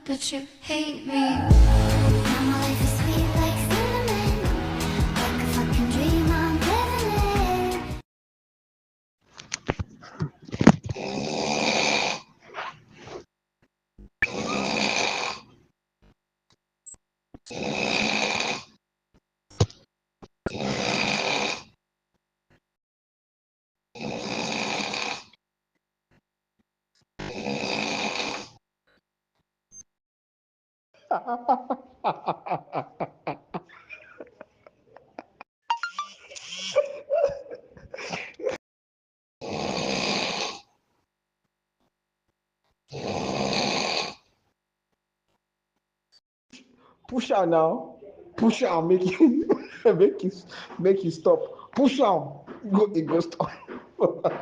but you hate me. Now my life is sweet like cinnamon, like a fucking dream I'm living in. Push am now. Push am make you make you stop. Push am. Go stop.